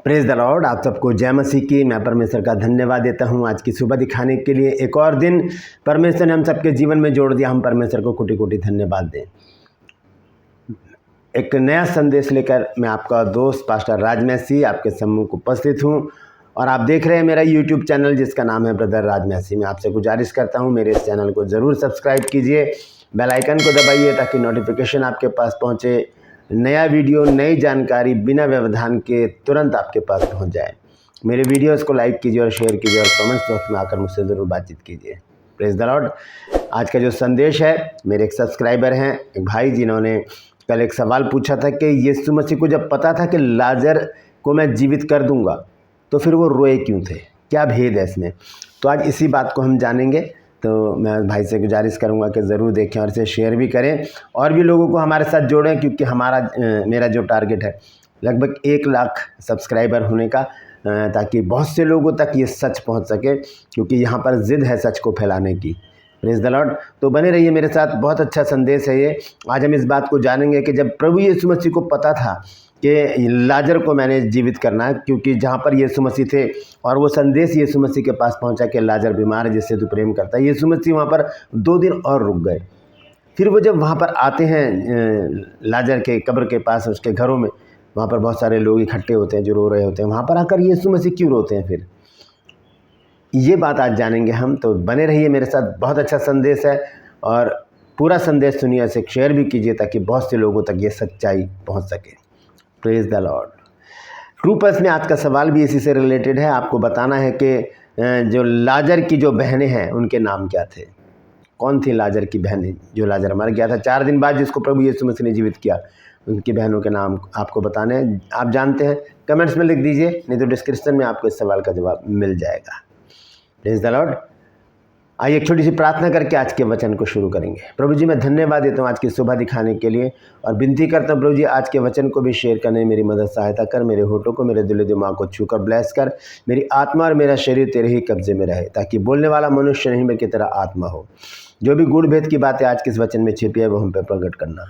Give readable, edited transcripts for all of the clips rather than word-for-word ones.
Praise the Lord. आप सबको जय मसीह की। मैं परमेश्वर का धन्यवाद देता हूं आज की सुबह दिखाने के लिए। एक और दिन परमेश्वर ने हम सबके जीवन में जोड़ दिया। हम परमेश्वर को कोटि कोटि धन्यवाद दें। एक नया संदेश लेकर मैं आपका दोस्त पास्टर राज मैसी आपके सम्मुख उपस्थित हूं और आप देख रहे हैं मेरा यूट्यूब चैनल जिसका नाम है ब्रदर राज मैसी। मैं आपसे गुजारिश करता हूं मेरे इस चैनल को ज़रूर सब्सक्राइब कीजिए, बेल आइकन को दबाइए ताकि नोटिफिकेशन आपके पास पहुँचे। नया वीडियो, नई जानकारी बिना व्यवधान के तुरंत आपके पास पहुंच जाए। मेरे वीडियोस को लाइक कीजिए और शेयर कीजिए और कमेंट्स बॉक्स में आकर मुझसे ज़रूर बातचीत कीजिए। Praise the Lord. आज का जो संदेश है, मेरे एक सब्सक्राइबर हैं, एक भाई, जिन्होंने कल एक सवाल पूछा था कि यीशु मसीह को जब पता था कि लाजर को मैं जीवित कर दूंगा तो फिर वो रोए क्यों थे, क्या भेद है इसमें। तो आज इसी बात को हम जानेंगे। तो मैं भाई से गुजारिश करूंगा कि ज़रूर देखें और इसे शेयर भी करें और भी लोगों को हमारे साथ जोड़ें, क्योंकि मेरा जो टारगेट है लगभग 1 लाख सब्सक्राइबर होने का, ताकि बहुत से लोगों तक ये सच पहुंच सके, क्योंकि यहाँ पर ज़िद है सच को फैलाने की। Praise the Lord. तो बने रहिए मेरे साथ, बहुत अच्छा संदेश है ये। आज हम इस बात को जानेंगे कि जब प्रभु यीशु मसीह को पता था कि लाजर को मैंने जीवित करना है, क्योंकि जहाँ पर यीशु मसीह थे और वो संदेश यीशु मसीह के पास पहुँचा कि लाजर बीमार है जिससे तू प्रेम करता है, यीशु मसीह वहाँ पर 2 दिन और रुक गए। फिर वो जब वहाँ पर आते हैं लाजर के कब्र के पास, उसके घरों में, वहाँ पर बहुत सारे लोग इकट्ठे होते हैं जो रो रहे होते हैं। वहाँ पर आकर यीशु मसीह क्यों रोते हैं, फिर ये बात आज जानेंगे हम। तो बने रहिए मेरे साथ, बहुत अच्छा संदेश है और पूरा संदेश सुनिए, इसे शेयर भी कीजिए ताकि बहुत से लोगों तक ये सच्चाई पहुंच सके। Praise the Lord. True pulse में आज का सवाल भी इसी से रिलेटेड है। आपको बताना है कि जो लाजर की जो बहनें हैं उनके नाम क्या थे। कौन थी लाजर की बहनें जो लाजर मर गया था 4 दिन बाद, जिसको प्रभु यीशु मसीह ने जीवित किया, उनकी बहनों के नाम आपको बताने हैं। आप जानते हैं, कमेंट्स में लिख दीजिए, नहीं तो डिस्क्रिप्शन में आपको इस सवाल का जवाब मिल जाएगा। Praise the Lord. आइए एक छोटी सी प्रार्थना करके आज के वचन को शुरू करेंगे। प्रभु जी, मैं धन्यवाद देता हूँ आज की सुबह दिखाने के लिए और विनती करता हूँ प्रभु जी, आज के वचन को भी शेयर करने में मेरी मदद सहायता कर। मेरे होठों को, मेरे दिल दिमाग को छूकर ब्लेस कर। मेरी आत्मा और मेरा शरीर तेरे ही कब्जे में रहे, ताकि बोलने वाला मनुष्य नहीं मैं की तरह आत्मा हो। जो भी गूढ़ भेद की बातें आज के इस वचन में छिपी है वो हम पे प्रकट करना।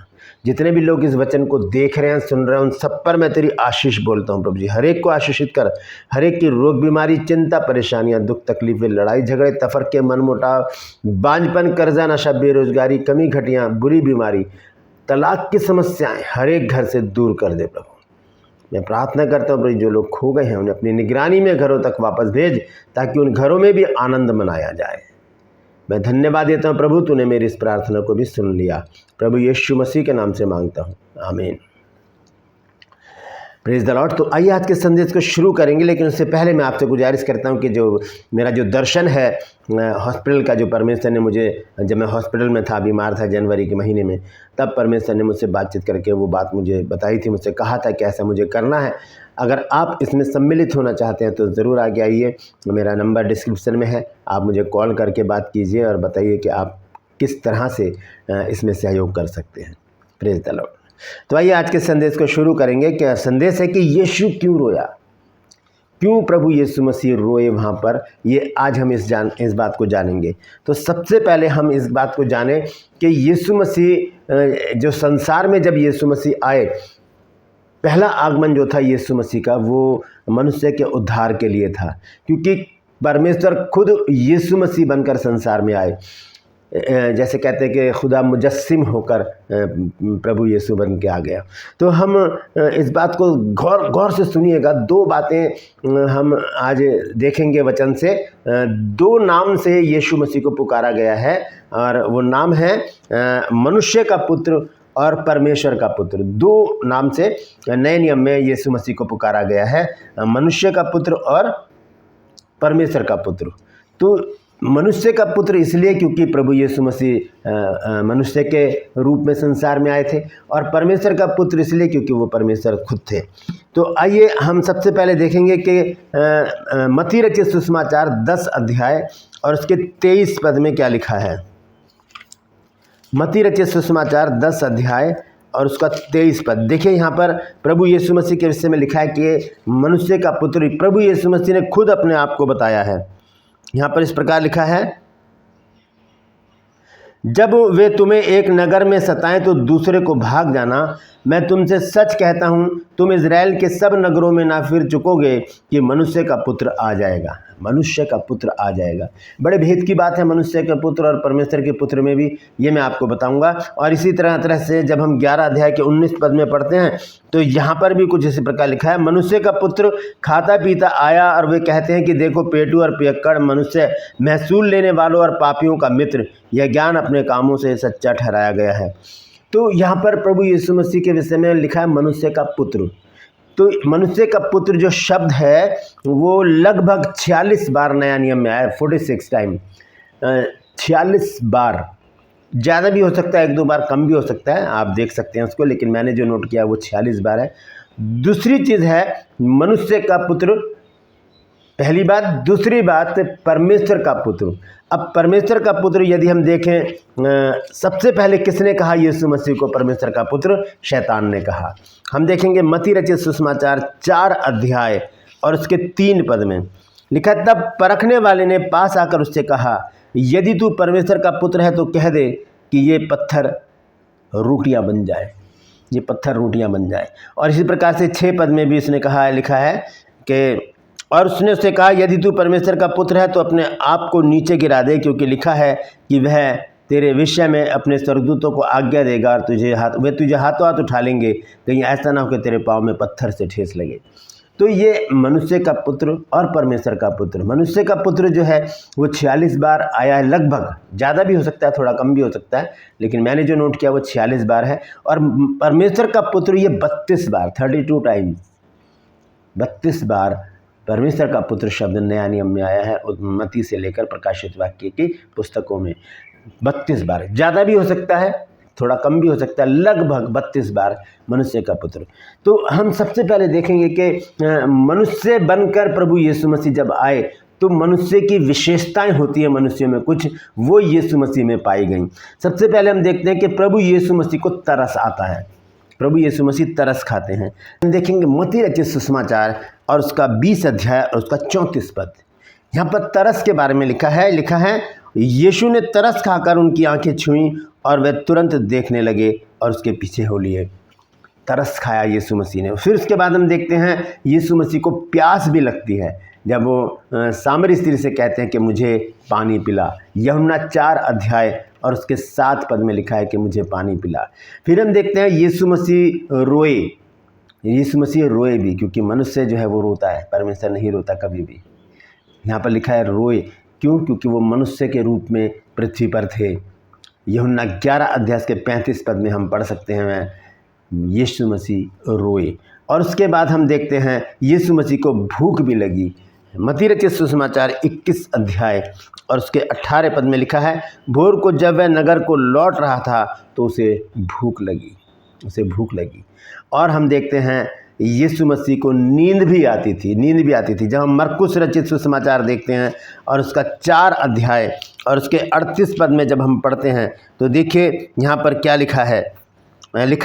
जितने भी लोग इस वचन को देख रहे हैं, सुन रहे हैं, उन सब पर मैं तेरी आशीष बोलता हूँ प्रभु जी। हर एक को आशीषित कर। हर एक की रोग, बीमारी, चिंता, परेशानियाँ, दुख, तकलीफें, लड़ाई झगड़े, तफरके, मनमुटाव, बांझपन, कर्जा, नशा, बेरोजगारी, कमी घटियाँ, बुरी बीमारी, तलाक की समस्याएं हर एक घर से दूर कर दे प्रभु। मैं प्रार्थना करता हूँ प्रभु, जो लोग खो गए हैं उन्हें अपनी निगरानी में घरों तक वापस भेज, ताकि उन घरों में भी आनंद मनाया जाए। मैं धन्यवाद देता हूँ प्रभु, तूने मेरी इस प्रार्थना को भी सुन लिया। प्रभु यीशु मसीह के नाम से मांगता हूँ, आमीन। Praise the Lord. तो आइए आज के संदेश को शुरू करेंगे, लेकिन उससे पहले मैं आपसे गुजारिश करता हूं कि जो मेरा जो दर्शन है हॉस्पिटल का, जो परमेश्वर ने मुझे, जब मैं हॉस्पिटल में था, बीमार था जनवरी के महीने में, तब परमेश्वर ने मुझसे बातचीत करके वो बात मुझे बताई थी, मुझसे कहा था कि ऐसा मुझे करना है। अगर आप इसमें सम्मिलित होना चाहते हैं तो ज़रूर आगे आइए। मेरा नंबर डिस्क्रिप्शन में है, आप मुझे कॉल करके बात कीजिए और बताइए कि आप किस तरह से इसमें सहयोग कर सकते हैं। Praise the Lord. तो आइए आज के संदेश को शुरू करेंगे। क्या संदेश है कि यीशु क्यों रोया, क्यों प्रभु यीशु मसीह रोए वहाँ पर, ये आज हम इस बात को जानेंगे। तो सबसे पहले हम इस बात को जानें कि यीशु मसीह जो संसार में, जब यीशु मसीह आए, पहला आगमन जो था यीशु मसीह का, वो मनुष्य के उद्धार के लिए था, क्योंकि परमेश्वर खुद यीशु मसीह बनकर संसार में आए। जैसे कहते हैं कि खुदा मुजस्सिम होकर प्रभु यीशु बन के आ गया। तो हम इस बात को गौर से सुनिएगा। 2 बातें हम आज देखेंगे वचन से। 2 नाम से यीशु मसीह को पुकारा गया है, और वो नाम है मनुष्य का पुत्र और परमेश्वर का पुत्र। 2 नाम से नए नियम में यीशु मसीह को पुकारा गया है, मनुष्य का पुत्र और परमेश्वर का पुत्र। तो मनुष्य का पुत्र इसलिए क्योंकि प्रभु यीशु मसीह मनुष्य के रूप में संसार में आए थे, और परमेश्वर का पुत्र इसलिए क्योंकि वो परमेश्वर खुद थे। तो आइए हम सबसे पहले देखेंगे कि मत्ती रचित सुसमाचार 10 अध्याय और उसके 23 पद में क्या लिखा है। मत्ती रचित सुसमाचार 10 अध्याय और उसका 23 पद देखिए। यहाँ पर प्रभु यीशु मसीह के विषय में लिखा है कि मनुष्य का पुत्र प्रभु यीशु मसीह ने खुद अपने आप को बताया है। यहाँ पर इस प्रकार लिखा है, जब वे तुम्हें एक नगर में सताएं तो दूसरे को भाग जाना, मैं तुमसे सच कहता हूँ, तुम इज़राइल के सब नगरों में ना फिर चुकोगे कि मनुष्य का पुत्र आ जाएगा, मनुष्य का पुत्र आ जाएगा। बड़े भेद की बात है मनुष्य के पुत्र और परमेश्वर के पुत्र में भी, ये मैं आपको बताऊंगा। और इसी तरह से जब हम 11 अध्याय के 19 पद में पढ़ते हैं तो यहाँ पर भी कुछ इसी प्रकार लिखा है, मनुष्य का पुत्र खाता पीता आया और वे कहते हैं कि देखो पेटू और पियक्कड़ मनुष्य, महसूल लेने वालों और पापियों का मित्र, यह ज्ञान अपने कामों से सच्चा ठहराया गया है। तो यहाँ पर प्रभु यीशु मसीह के विषय में लिखा है मनुष्य का पुत्र। तो मनुष्य का पुत्र जो शब्द है वो लगभग 46 बार नया नियम में आया, 46 टाइम, 46 बार। ज़्यादा भी हो सकता है, 1-2 बार कम भी हो सकता है, आप देख सकते हैं उसको, लेकिन मैंने जो नोट किया वो 46 बार है। दूसरी चीज़ है मनुष्य का पुत्र, पहली बात। दूसरी बात परमेश्वर का पुत्र। अब परमेश्वर का पुत्र यदि हम देखें, सबसे पहले किसने कहा यीशु मसीह को परमेश्वर का पुत्र? शैतान ने कहा। हम देखेंगे मत्ती रचित सुसमाचार 4 अध्याय और उसके 3 पद में लिखा, तब परखने वाले ने पास आकर उससे कहा, यदि तू परमेश्वर का पुत्र है तो कह दे कि ये पत्थर रोटियां बन जाए, ये पत्थर रोटियां बन जाए। और इसी प्रकार से 6 पद में भी उसने कहा, लिखा है कि और उसने उससे कहा, यदि तू परमेश्वर का पुत्र है तो अपने आप को नीचे गिरा दे, क्योंकि लिखा है कि वह तेरे विषय में अपने स्वर्गदूतों को आज्ञा देगा और वे तुझे हाथों हाथ उठा लेंगे, कहीं ऐसा ना हो कि तेरे पाँव में पत्थर से ठेस लगे। तो ये मनुष्य का पुत्र और परमेश्वर का पुत्र। मनुष्य का पुत्र जो है वो 46 बार आया है, लगभग, ज़्यादा भी हो सकता है, थोड़ा कम भी हो सकता है, लेकिन मैंने जो नोट किया वो 46 बार है। और परमेश्वर का पुत्र ये 32 बार, 32 टाइम्स, 32 बार परमेश्वर का पुत्र शब्द नया नियम में आया है, मत्ती से लेकर प्रकाशित वाक्य की पुस्तकों में 32 बार। ज़्यादा भी हो सकता है, थोड़ा कम भी हो सकता है, लगभग 32 बार मनुष्य का पुत्र। तो हम सबसे पहले देखेंगे कि मनुष्य बनकर प्रभु यीशु मसीह जब आए तो मनुष्य की विशेषताएं होती हैं मनुष्यों में कुछ, वो यीशु मसीह में पाई गई। सबसे पहले हम देखते हैं कि प्रभु यीशु मसीह को तरस आता है, प्रभु यीशु मसीह तरस खाते हैं। हम देखेंगे मत्ती रचित सुसमाचार और उसका 20 अध्याय और उसका 34 पद। यहाँ पर तरस के बारे में लिखा है यीशु ने तरस खाकर उनकी आंखें छुईं और वे तुरंत देखने लगे और उसके पीछे हो लिए। तरस खाया यीशु मसीह ने। फिर उसके बाद हम देखते हैं यीशु मसीह को प्यास भी लगती है, जब वो सामरी स्त्री से कहते हैं कि मुझे पानी पिला। यूहन्ना 4 अध्याय और उसके 7 पद में लिखा है कि मुझे पानी पिला। फिर हम देखते हैं यीशु मसीह रोए। यीशु मसीह रोए भी, क्योंकि मनुष्य जो है वो रोता है, परमेश्वर नहीं रोता कभी भी। यहाँ पर लिखा है रोए, क्यों? क्योंकि वो मनुष्य के रूप में पृथ्वी पर थे। यूहन्ना 11 अध्याय के 35 पद में हम पढ़ सकते हैं यीशु मसीह रोए। और उसके बाद हम देखते हैं यीशु मसीह को भूख भी लगी। मत्ती रचित सुसमाचार 21 अध्याय और उसके 18 पद में लिखा है, भोर को जब वह नगर को लौट रहा था तो उसे भूख लगी, उसे भूख लगी। और हम देखते हैं यीशु मसीह को नींद भी आती थी। जब हम मरकुस रचित सुसमाचार देखते हैं और उसका 4 अध्याय और उसके 38 पद में जब हम पढ़ते हैं तो देखिए यहाँ पर क्या लिखा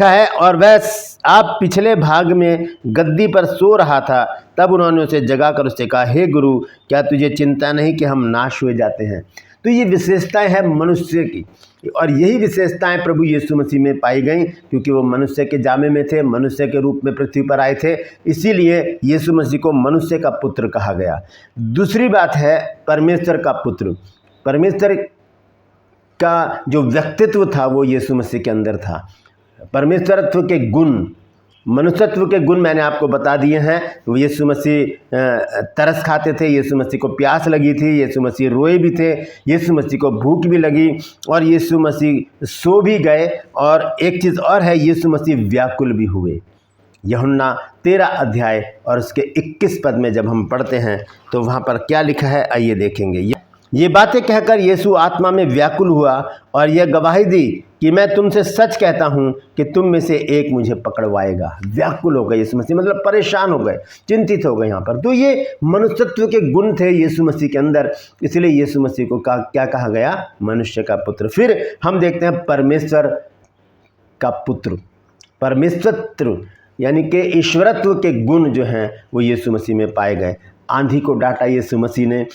है, और वह आप पिछले भाग में गद्दी पर सो रहा था, तब उन्होंने उसे जगाकर उससे कहा, हे गुरु, क्या तुझे चिंता नहीं कि हम नाश हुए जाते हैं? तो ये विशेषताएं हैं मनुष्य की, और यही विशेषताएं प्रभु यीशु मसीह में पाई गई, क्योंकि वो मनुष्य के जामे में थे, मनुष्य के रूप में पृथ्वी पर आए थे, इसीलिए यीशु मसीह को मनुष्य का पुत्र कहा गया। दूसरी बात है परमेश्वर का पुत्र। परमेश्वर का जो व्यक्तित्व था वो यीशु मसीह के अंदर था। परमेश्वरत्व के गुण, मनुष्यत्व के गुण मैंने आपको बता दिए हैं। यीशु मसीह तरस खाते थे, यीशु मसीह को प्यास लगी थी, यीशु मसीह रोए भी थे, यीशु मसीह को भूख भी लगी, और यीशु मसीह सो भी गए। और एक चीज़ और है, यीशु मसीह व्याकुल भी हुए। यूहन्ना 13 अध्याय और उसके 21 पद में जब हम पढ़ते हैं तो वहाँ पर क्या लिखा है, आइए देखेंगे। ये बातें कहकर यीशु आत्मा में व्याकुल हुआ और यह गवाही दी कि मैं तुमसे सच कहता हूँ कि तुम में से एक मुझे पकड़वाएगा। व्याकुल हो गए यीशु मसीह, मतलब परेशान हो गए, चिंतित हो गए यहाँ पर। तो ये मनुष्यत्व के गुण थे यीशु मसीह के अंदर, इसलिए यीशु मसीह को क्या कहा गया? मनुष्य का पुत्र। फिर हम देखते हैं परमेश्वर का पुत्र। परमेश्वरत्व यानी कि ईश्वरत्व के गुण जो हैं वो यीशु मसीह में पाए गए। आंधी को डांटा यीशु मसीह ने,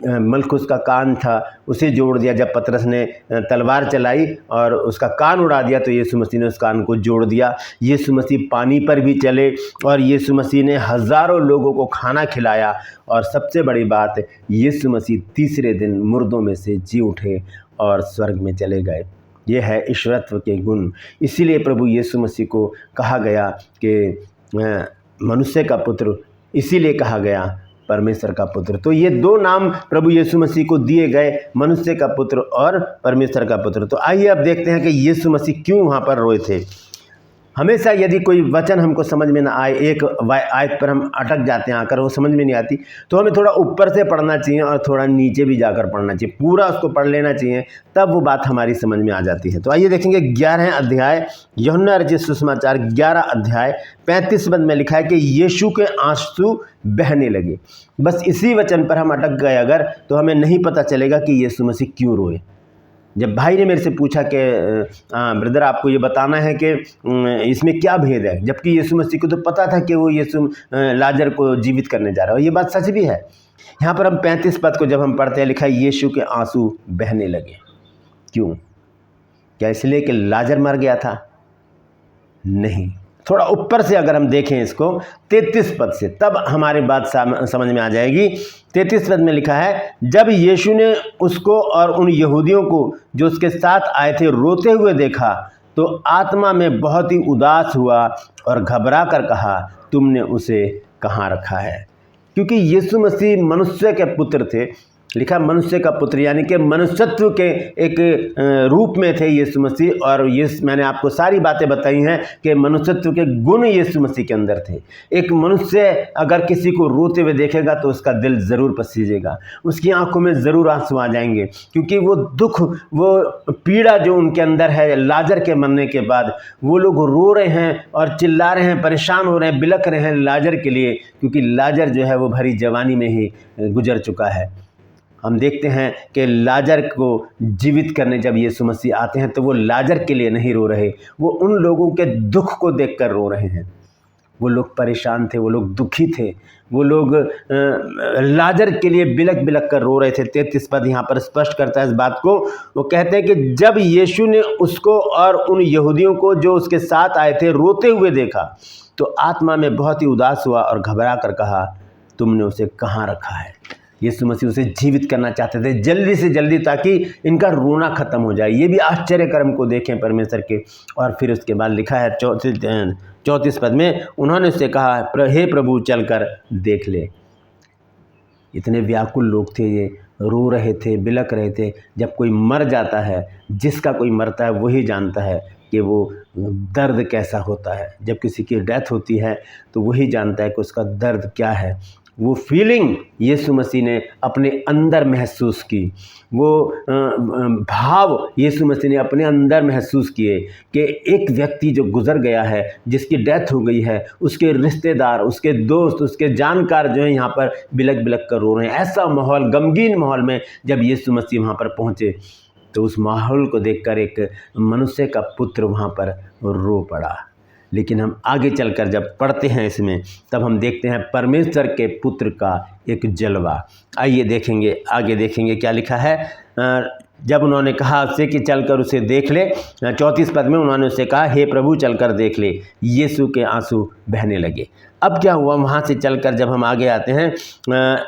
मलखुस का कान था उसे जोड़ दिया। जब पतरस ने तलवार चलाई और उसका कान उड़ा दिया तो यीशु मसीह ने उस कान को जोड़ दिया। यीशु मसीह पानी पर भी चले और यीशु मसीह ने हज़ारों लोगों को खाना खिलाया। और सबसे बड़ी बात, यीशु मसीह तीसरे दिन मुर्दों में से जी उठे और स्वर्ग में चले गए। ये है ईश्वरत्व के गुण। इसीलिए प्रभु यीशु मसीह को कहा गया कि मनुष्य का पुत्र, इसीलिए कहा गया परमेश्वर का पुत्र। तो ये दो नाम प्रभु यीशु मसीह को दिए गए, मनुष्य का पुत्र और परमेश्वर का पुत्र। तो आइए अब देखते हैं कि यीशु मसीह क्यों वहाँ पर रोए थे। हमेशा यदि कोई वचन हमको समझ में ना आए, एक आयत पर हम अटक जाते हैं, आकर वो समझ में नहीं आती, तो हमें थोड़ा ऊपर से पढ़ना चाहिए और थोड़ा नीचे भी जाकर पढ़ना चाहिए, पूरा उसको पढ़ लेना चाहिए, तब वो बात हमारी समझ में आ जाती है। तो आइए देखेंगे 11 अध्याय यूहन्ना रचित सुसमाचार 11 अध्याय 35 पद में लिखा है कि यीशु के आंसू बहने लगे। बस इसी वचन पर हम अटक गए अगर, तो हमें नहीं पता चलेगा कि यीशु मसीह क्यों रोए। जब भाई ने मेरे से पूछा कि ब्रदर आपको ये बताना है कि इसमें क्या भेद है, जबकि यीशु मसीह को तो पता था कि वो यीशु लाजर को जीवित करने जा रहा है, और ये बात सच भी है। यहाँ पर हम 35 पद को जब हम पढ़ते हैं, लिखा है यीशु के आंसू बहने लगे। क्यों? क्या इसलिए कि लाजर मर गया था? नहीं। थोड़ा ऊपर से अगर हम देखें इसको 33 पद से, तब हमारी बात समझ में आ जाएगी। 33 पद में लिखा है, जब यीशु ने उसको और उन यहूदियों को जो उसके साथ आए थे रोते हुए देखा तो आत्मा में बहुत ही उदास हुआ और घबरा कर कहा, तुमने उसे कहाँ रखा है? क्योंकि यीशु मसीह मनुष्य के पुत्र थे, लिखा मनुष्य का पुत्र, यानी कि मनुष्यत्व के एक रूप में थे यीशु मसीह। और ये मैंने आपको सारी बातें बताई हैं कि मनुष्यत्व के गुण यीशु मसीह के अंदर थे। एक मनुष्य अगर किसी को रोते हुए देखेगा तो उसका दिल ज़रूर पसीजेगा, उसकी आंखों में ज़रूर आंसू आ जाएंगे, क्योंकि वो दुख, वो पीड़ा जो उनके अंदर है लाजर के मरने के बाद, वो लोग रो रहे हैं और चिल्ला रहे हैं, परेशान हो रहे हैं, बिलख रहे हैं लाजर के लिए, क्योंकि लाजर जो है वो भरी जवानी में ही गुजर चुका है। हम देखते हैं कि लाजर को जीवित करने जब यीशु मसीह आते हैं तो वो लाजर के लिए नहीं रो रहे, वो उन लोगों के दुख को देखकर रो रहे हैं। वो लोग परेशान थे, वो लोग दुखी थे, वो लोग लाजर के लिए बिलख बिलख कर रो रहे थे। 33 पद यहाँ पर स्पष्ट करता है इस बात को। वो कहते हैं कि जब यीशु ने उसको और उन यहूदियों को जो उसके साथ आए थे रोते हुए देखा तो आत्मा में बहुत ही उदास हुआ और घबरा कर कहा, तुमने उसे कहाँ रखा है? यीशु मसीह उसे जीवित करना चाहते थे जल्दी से जल्दी, ताकि इनका रोना ख़त्म हो जाए। ये भी आश्चर्य कर्म को देखें परमेश्वर के। और फिर उसके बाद लिखा है 34 पद में, उन्होंने उससे कहा, हे प्रभु चलकर देख ले। इतने व्याकुल लोग थे, ये रो रहे थे, बिलख रहे थे। जब कोई मर जाता है, जिसका कोई मरता है वही जानता है कि वो दर्द कैसा होता है। जब किसी की डेथ होती है तो वही जानता है कि उसका दर्द क्या है। वो फीलिंग यीशु मसीह ने अपने अंदर महसूस की, वो भाव यीशु मसीह ने अपने अंदर महसूस किए कि एक व्यक्ति जो गुजर गया है, जिसकी डेथ हो गई है, उसके रिश्तेदार, उसके दोस्त, उसके जानकार जो है यहाँ पर बिलख बिलख कर रो रहे हैं। ऐसा माहौल, गमगीन माहौल में जब यीशु मसीह वहाँ पर पहुँचे तो उस माहौल को देखकर एक मनुष्य का पुत्र वहाँ पर रो पड़ा। लेकिन हम आगे चलकर जब पढ़ते हैं इसमें, तब हम देखते हैं परमेश्वर के पुत्र का एक जलवा। आइए देखेंगे, आगे देखेंगे क्या लिखा है। जब उन्होंने कहा उससे कि चलकर उसे देख ले, 34 पद में उन्होंने उससे कहा, हे प्रभु चलकर देख ले। यीशु के आंसू बहने लगे। अब क्या हुआ? वहाँ से चलकर जब हम आगे आते हैं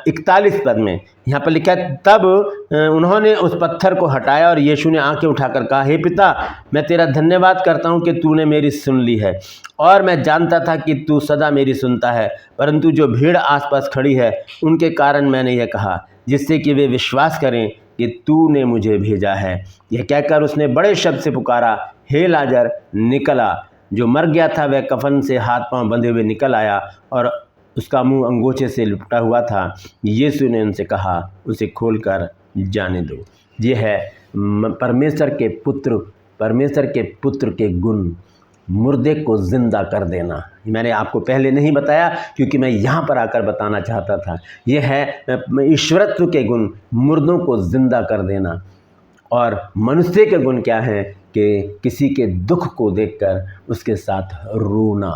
41 पद में, यहाँ पर लिखा है, तब उन्होंने उस पत्थर को हटाया और यीशु ने आंखें उठाकर कहा, हे पिता, मैं तेरा धन्यवाद करता हूँ कि तूने मेरी सुन ली है, और मैं जानता था कि तू सदा मेरी सुनता है, परंतु जो भीड़ आसपास खड़ी है उनके कारण मैंने यह कहा, जिससे कि वे विश्वास करें कि तूने मुझे भेजा है। यह कहकर उसने बड़े शब्द से पुकारा, हे लाजर निकल आ। जो मर गया था वह कफन से हाथ पांव बंधे हुए निकल आया और उसका मुंह अंगोछे से लिपटा हुआ था। यीशु ने उनसे कहा, उसे खोलकर जाने दो। ये है परमेश्वर के पुत्र के गुण, मुर्दे को जिंदा कर देना। मैंने आपको पहले नहीं बताया क्योंकि मैं यहाँ पर आकर बताना चाहता था। यह है ईश्वरत्व के गुण, मुर्दों को जिंदा कर देना। और मनुष्य के गुण क्या हैं कि किसी के दुख को देखकर उसके साथ रोना।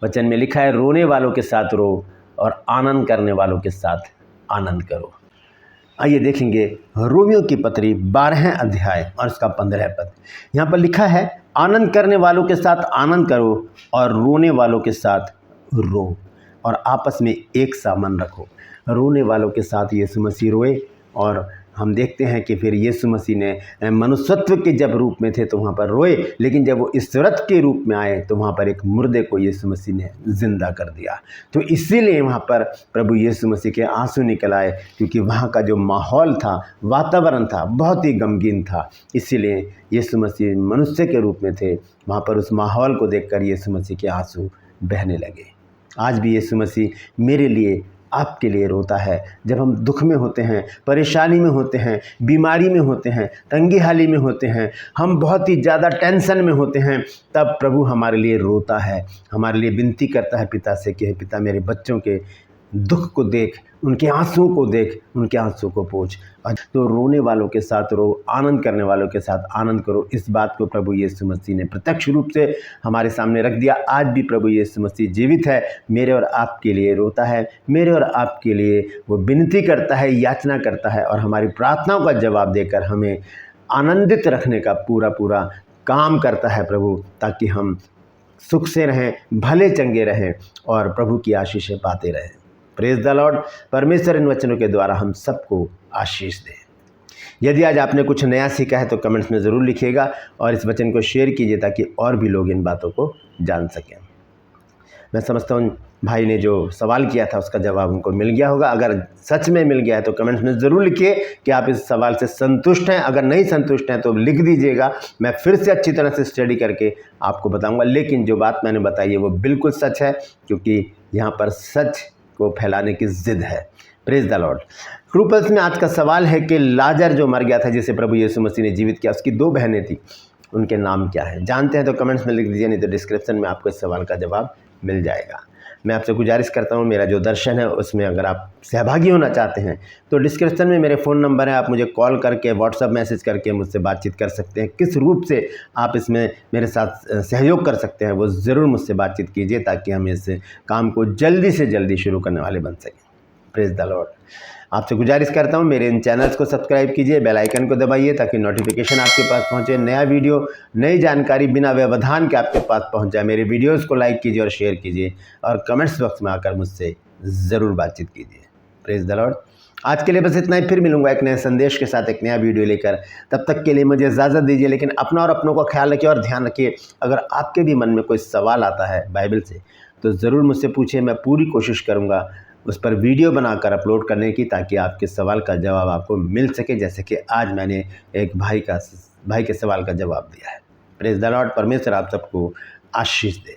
वचन में लिखा है, रोने वालों के साथ रो और आनंद करने वालों के साथ आनंद करो। आइए देखेंगे रोमियो की पत्री 12 अध्याय और उसका 15 पद। यहाँ पर लिखा है, आनंद करने वालों के साथ आनंद करो और रोने वालों के साथ रो और आपस में एक सा मन रखो। रोने वालों के साथ यीशु मसीह रोए और हम देखते हैं कि फिर यीशु मसीह ने मनुष्यत्व के जब रूप में थे तो वहाँ पर रोए, लेकिन जब वो ईश्वरत के रूप में आए तो वहाँ पर एक मुर्दे को यीशु मसीह ने जिंदा कर दिया। तो इसीलिए वहाँ पर प्रभु यीशु मसीह के आंसू निकल आए, क्योंकि वहाँ का जो माहौल था, वातावरण था, बहुत ही गमगीन था। इसीलिए यीशु मसीह मनुष्य के रूप में थे, वहाँ पर उस माहौल को देखकर यीशु मसीह के आंसू बहने लगे। आज भी यीशु मसीह मेरे लिए, आपके लिए रोता है। जब हम दुख में होते हैं, परेशानी में होते हैं, बीमारी में होते हैं, तंगी हाली में होते हैं, हम बहुत ही ज़्यादा टेंशन में होते हैं, तब प्रभु हमारे लिए रोता है, हमारे लिए विनती करता है पिता से कि हे पिता, मेरे बच्चों के दुख को देख, उनके आंसू को देख, उनके आंसू को पोंछ। तो रोने वालों के साथ रो, आनंद करने वालों के साथ आनंद करो। इस बात को प्रभु यीशु मसीह ने प्रत्यक्ष रूप से हमारे सामने रख दिया। आज भी प्रभु यीशु मसीह जीवित है, मेरे और आपके लिए रोता है, मेरे और आपके लिए वो विनती करता है, याचना करता है और हमारी प्रार्थनाओं का जवाब देकर हमें आनंदित रखने का पूरा काम करता है प्रभु, ताकि हम सुख से रहें, भले चंगे रहें और प्रभु की आशीषें पाते रहें। Praise the Lord. परमेश्वर इन वचनों के द्वारा हम सबको आशीष दे। यदि आज आपने कुछ नया सीखा है तो कमेंट्स में ज़रूर लिखिएगा और इस वचन को शेयर कीजिए ताकि और भी लोग इन बातों को जान सकें। मैं समझता हूँ भाई ने जो सवाल किया था उसका जवाब उनको मिल गया होगा। अगर सच में मिल गया है तो कमेंट्स में ज़रूर लिखिए कि आप इस सवाल से संतुष्ट हैं। अगर नहीं संतुष्ट हैं तो लिख दीजिएगा, मैं फिर से अच्छी तरह से स्टडी करके आपको बताऊँगा। लेकिन जो बात मैंने बताई है वो बिल्कुल सच है, क्योंकि यहाँ पर सच को फैलाने की जिद है। Praise the Lord. True pulse में आज का सवाल है कि लाजर जो मर गया था, जिसे प्रभु यीशु मसीह ने जीवित किया, उसकी 2 बहनें थी, उनके नाम क्या है? जानते हैं तो कमेंट्स में लिख दीजिए, नहीं तो डिस्क्रिप्शन में आपको इस सवाल का जवाब मिल जाएगा। मैं आपसे गुजारिश करता हूं, मेरा जो दर्शन है उसमें अगर आप सहभागी होना चाहते हैं तो डिस्क्रिप्शन में मेरे फ़ोन नंबर है, आप मुझे कॉल करके, व्हाट्सअप मैसेज करके मुझसे बातचीत कर सकते हैं। किस रूप से आप इसमें मेरे साथ सहयोग कर सकते हैं वो ज़रूर मुझसे बातचीत कीजिए, ताकि हम इस काम को जल्दी से जल्दी शुरू करने वाले बन सकें। Praise the Lord. आपसे गुजारिश करता हूं, मेरे इन चैनल्स को सब्सक्राइब कीजिए, बेल आइकन को दबाइए ताकि नोटिफिकेशन आपके पास पहुंचे, नया वीडियो, नई जानकारी बिना व्यवधान के आपके पास पहुंच जाए। मेरे वीडियोस को लाइक कीजिए और शेयर कीजिए और कमेंट्स बॉक्स में आकर मुझसे ज़रूर बातचीत कीजिए। Praise the Lord. आज के लिए बस इतना ही, फिर मिलूंगा एक नए संदेश के साथ, एक नया वीडियो लेकर। तब तक के लिए मुझे इजाज़त दीजिए, लेकिन अपना और अपनों का ख्याल रखिए और ध्यान रखिए। अगर आपके भी मन में कोई सवाल आता है बाइबल से तो ज़रूर मुझसे पूछिए, मैं पूरी कोशिश करूँगा उस पर वीडियो बनाकर अपलोड करने की, ताकि आपके सवाल का जवाब आपको मिल सके, जैसे कि आज मैंने एक भाई के सवाल का जवाब दिया है। Praise the Lord. परमेश्वर आप सबको आशीष दे।